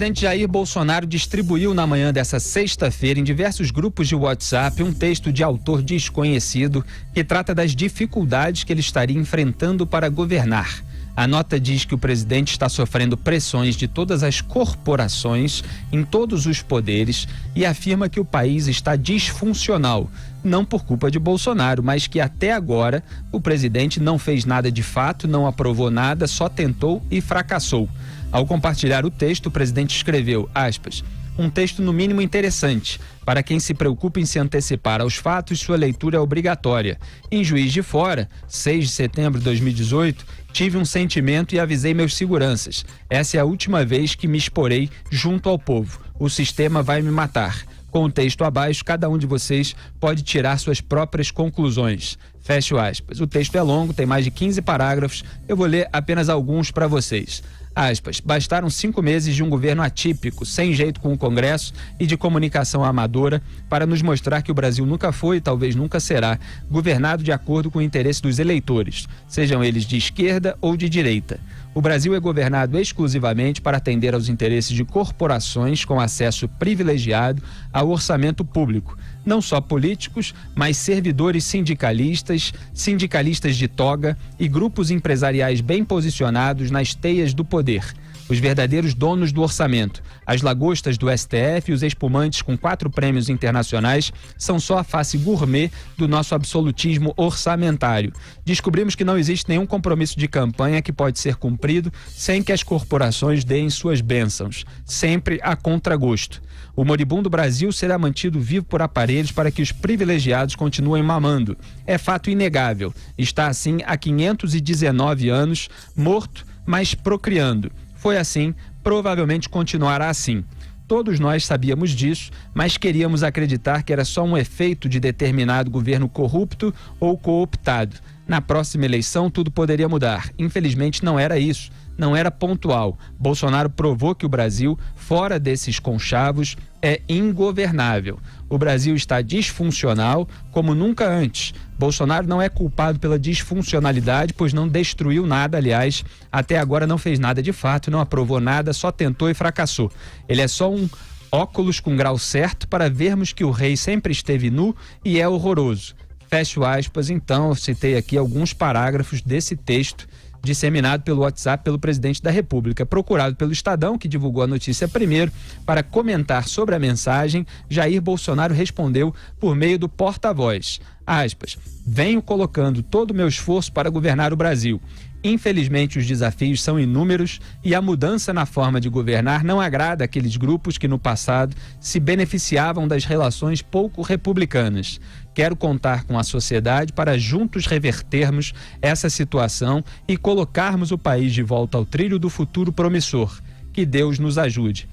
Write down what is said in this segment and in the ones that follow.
presidente Jair Bolsonaro distribuiu na manhã dessa sexta-feira em diversos grupos de WhatsApp um texto de autor desconhecido que trata das dificuldades que ele estaria enfrentando para governar. A nota diz que o presidente está sofrendo pressões de todas as corporações, em todos os poderes, e afirma que o país está disfuncional, não por culpa de Bolsonaro, mas que até agora o presidente não fez nada de fato, não aprovou nada, só tentou e fracassou. Ao compartilhar o texto, o presidente escreveu, aspas, um texto no mínimo interessante. Para quem se preocupa em se antecipar aos fatos, sua leitura é obrigatória. Em Juiz de Fora, 6 de setembro de 2018, tive um sentimento e avisei meus seguranças. Essa é a última vez que me exporei junto ao povo. O sistema vai me matar. Com o texto abaixo, cada um de vocês pode tirar suas próprias conclusões. Fecho aspas. O texto é longo, tem mais de 15 parágrafos. Eu vou ler apenas alguns para vocês. Aspas, bastaram 5 meses de um governo atípico, sem jeito com o Congresso e de comunicação amadora para nos mostrar que o Brasil nunca foi e talvez nunca será governado de acordo com o interesse dos eleitores, sejam eles de esquerda ou de direita. O Brasil é governado exclusivamente para atender aos interesses de corporações com acesso privilegiado ao orçamento público. Não só políticos, mas servidores sindicalistas, sindicalistas de toga e grupos empresariais bem posicionados nas teias do poder. Os verdadeiros donos do orçamento. As lagostas do STF e os espumantes com 4 prêmios internacionais são só a face gourmet do nosso absolutismo orçamentário. Descobrimos que não existe nenhum compromisso de campanha que pode ser cumprido sem que as corporações deem suas bênçãos, sempre a contragosto. O moribundo Brasil será mantido vivo por aparelhos para que os privilegiados continuem mamando. É fato inegável. Está assim há 519 anos, morto, mas procriando. Foi assim, provavelmente continuará assim. Todos nós sabíamos disso, mas queríamos acreditar que era só um efeito de determinado governo corrupto ou cooptado. Na próxima eleição, tudo poderia mudar. Infelizmente, não era isso. Não era pontual. Bolsonaro provou que o Brasil, fora desses conchavos, é ingovernável. O Brasil está disfuncional como nunca antes. Bolsonaro não é culpado pela disfuncionalidade, pois não destruiu nada, aliás, até agora não fez nada de fato, não aprovou nada, só tentou e fracassou. Ele é só um óculos com grau certo para vermos que o rei sempre esteve nu e é horroroso. Fecho aspas, então, eu citei aqui alguns parágrafos desse texto disseminado pelo WhatsApp pelo presidente da República. Procurado pelo Estadão, que divulgou a notícia primeiro, para comentar sobre a mensagem, Jair Bolsonaro respondeu por meio do porta-voz. Aspas, venho colocando todo o meu esforço para governar o Brasil. Infelizmente, os desafios são inúmeros e a mudança na forma de governar não agrada aqueles grupos que no passado se beneficiavam das relações pouco republicanas. Quero contar com a sociedade para juntos revertermos essa situação e colocarmos o país de volta ao trilho do futuro promissor. Que Deus nos ajude.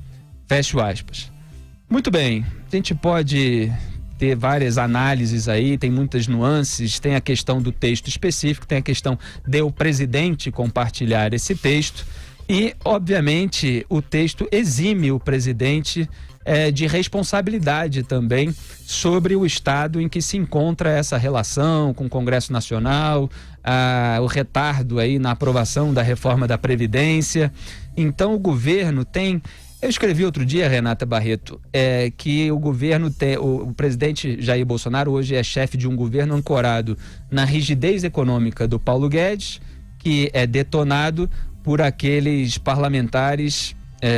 Fecho aspas. Muito bem, a gente pode ter várias análises aí, tem muitas nuances, tem a questão do texto específico, tem a questão de o presidente compartilhar esse texto e, obviamente, o texto exime o presidente de responsabilidade também sobre o estado em que se encontra essa relação com o Congresso Nacional, o retardo aí na aprovação da reforma da Previdência. Então o governo tem... Eu escrevi outro dia, Renata Barreto, que o governo tem, o presidente Jair Bolsonaro hoje é chefe de um governo ancorado na rigidez econômica do Paulo Guedes, que é detonado por aqueles parlamentares,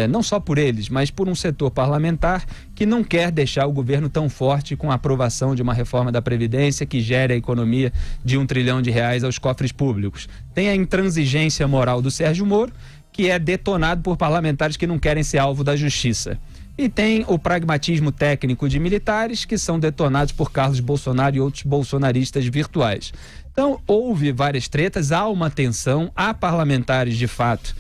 não só por eles, mas por um setor parlamentar que não quer deixar o governo tão forte com a aprovação de uma reforma da Previdência que gere a economia de R$1 trilhão aos cofres públicos. Tem a intransigência moral do Sérgio Moro, que é detonado por parlamentares que não querem ser alvo da justiça. E tem o pragmatismo técnico de militares, que são detonados por Carlos Bolsonaro e outros bolsonaristas virtuais. Então, houve várias tretas, há uma tensão, há parlamentares, de fato,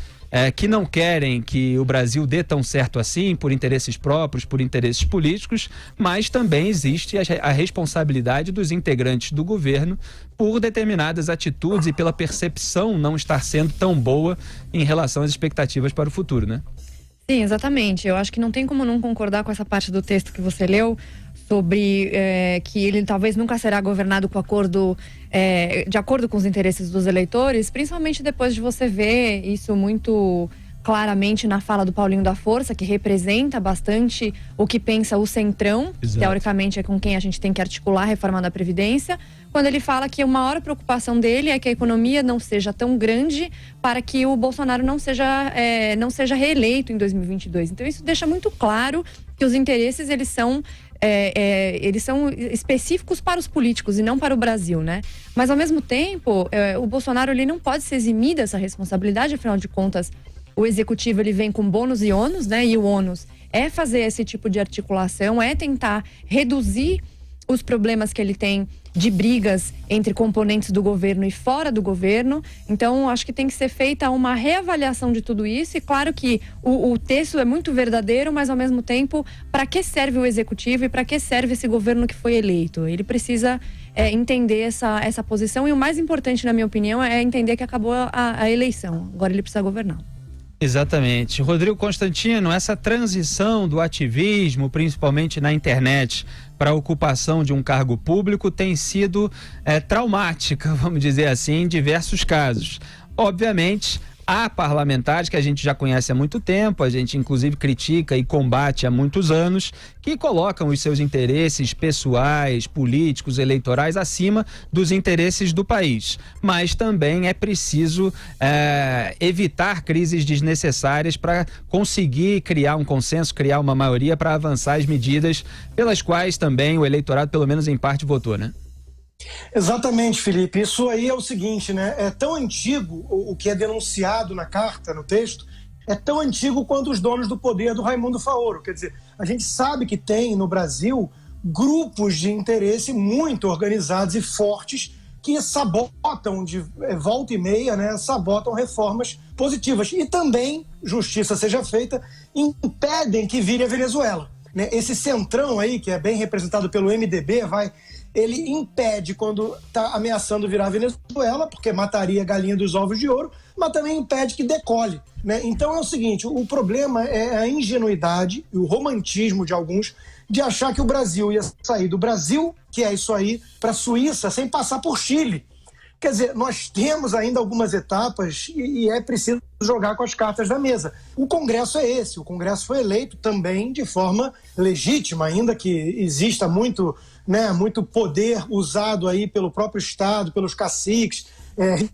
que não querem que o Brasil dê tão certo assim, por interesses próprios, por interesses políticos, mas também existe a responsabilidade dos integrantes do governo por determinadas atitudes e pela percepção não estar sendo tão boa em relação às expectativas para o futuro, né? Sim, exatamente. Eu acho que não tem como não concordar com essa parte do texto que você leu, sobre que ele talvez nunca será governado de acordo com os interesses dos eleitores, principalmente depois de você ver isso muito claramente na fala do Paulinho da Força, que representa bastante o que pensa o Centrão. Exato. Teoricamente é com quem a gente tem que articular a reforma da Previdência, quando ele fala que a maior preocupação dele é que a economia não seja tão grande para que o Bolsonaro não seja reeleito em 2022. Então isso deixa muito claro que os interesses eles são específicos para os políticos e não para o Brasil, né? Mas ao mesmo tempo, o Bolsonaro ele não pode se eximir dessa responsabilidade, afinal de contas, o executivo ele vem com bônus e ônus, né? E o ônus é fazer esse tipo de articulação, é tentar reduzir os problemas que ele tem de brigas entre componentes do governo e fora do governo. Então, acho que tem que ser feita uma reavaliação de tudo isso. E claro que o texto é muito verdadeiro, mas ao mesmo tempo, para que serve o executivo e para que serve esse governo que foi eleito? Ele precisa entender essa posição. E o mais importante, na minha opinião, é entender que acabou a eleição. Agora ele precisa governar. Exatamente. Rodrigo Constantino, essa transição do ativismo, principalmente na internet, para a ocupação de um cargo público tem sido traumática, vamos dizer assim, em diversos casos. Obviamente, há parlamentares que a gente já conhece há muito tempo, a gente inclusive critica e combate há muitos anos, que colocam os seus interesses pessoais, políticos, eleitorais acima dos interesses do país. Mas também é preciso evitar crises desnecessárias para conseguir criar um consenso, criar uma maioria para avançar as medidas pelas quais também o eleitorado, pelo menos em parte, votou, né? Exatamente, Felipe. Isso aí é o seguinte, né? É tão antigo o que é denunciado na carta, no texto, é tão antigo quanto os donos do poder do Raimundo Faoro. Quer dizer, a gente sabe que tem no Brasil grupos de interesse muito organizados e fortes que sabotam de volta e meia, né? Sabotam reformas positivas. E também, justiça seja feita, impedem que vire a Venezuela, né? Esse centrão aí, que é bem representado pelo MDB, ele impede quando está ameaçando virar a Venezuela, porque mataria a galinha dos ovos de ouro, mas também impede que decole, né? Então é o seguinte, o problema é a ingenuidade e o romantismo de alguns de achar que o Brasil ia sair do Brasil, que é isso aí, para a Suíça, sem passar por Chile. Quer dizer, nós temos ainda algumas etapas e é preciso jogar com as cartas da mesa. O Congresso é esse, o Congresso foi eleito também de forma legítima, ainda que exista muito poder usado aí pelo próprio Estado, pelos caciques,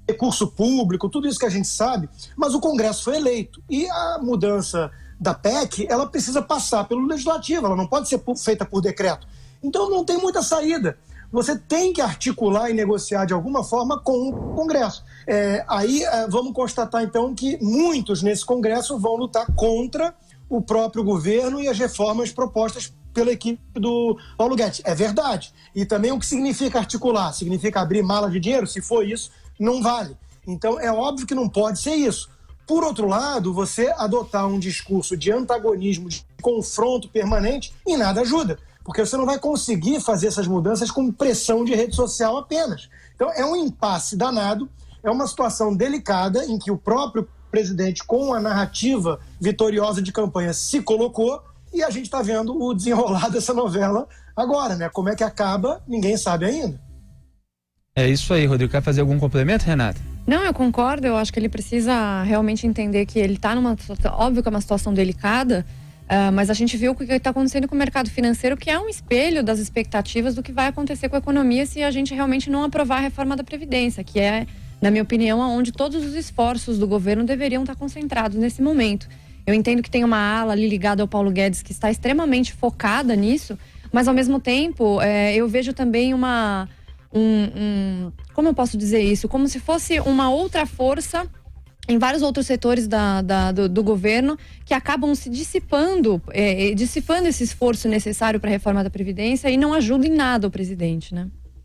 recurso público, tudo isso que a gente sabe, mas o Congresso foi eleito. E a mudança da PEC, ela precisa passar pelo Legislativo, ela não pode ser feita por decreto. Então não tem muita saída. Você tem que articular e negociar de alguma forma com o Congresso. Vamos constatar então que muitos nesse Congresso vão lutar contra o próprio governo e as reformas propostas pela equipe do Paulo Guedes. É verdade. E também o que significa articular? Significa abrir mala de dinheiro? Se for isso, não vale. Então é óbvio que não pode ser isso. Por outro lado, você adotar um discurso de antagonismo, de confronto permanente, em nada ajuda. Porque você não vai conseguir fazer essas mudanças com pressão de rede social apenas. Então é um impasse danado, é uma situação delicada em que o próprio presidente, com a narrativa vitoriosa de campanha, se colocou e a gente está vendo o desenrolar dessa novela agora, né? Como é que acaba, ninguém sabe ainda. É isso aí, Rodrigo. Quer fazer algum complemento, Renata? Não, eu concordo. Eu acho que ele precisa realmente entender que ele está numa situação, óbvio que é uma situação delicada, mas a gente viu o que está acontecendo com o mercado financeiro, que é um espelho das expectativas do que vai acontecer com a economia se a gente realmente não aprovar a reforma da Previdência, que é, na minha opinião, onde todos os esforços do governo deveriam estar concentrados nesse momento. Eu entendo que tem uma ala ali ligada ao Paulo Guedes que está extremamente focada nisso, mas ao mesmo tempo eu vejo também como eu posso dizer isso? Como se fosse uma outra força em vários outros setores do governo que acabam se dissipando esse esforço necessário para a reforma da Previdência e não ajuda em nada o presidente, né?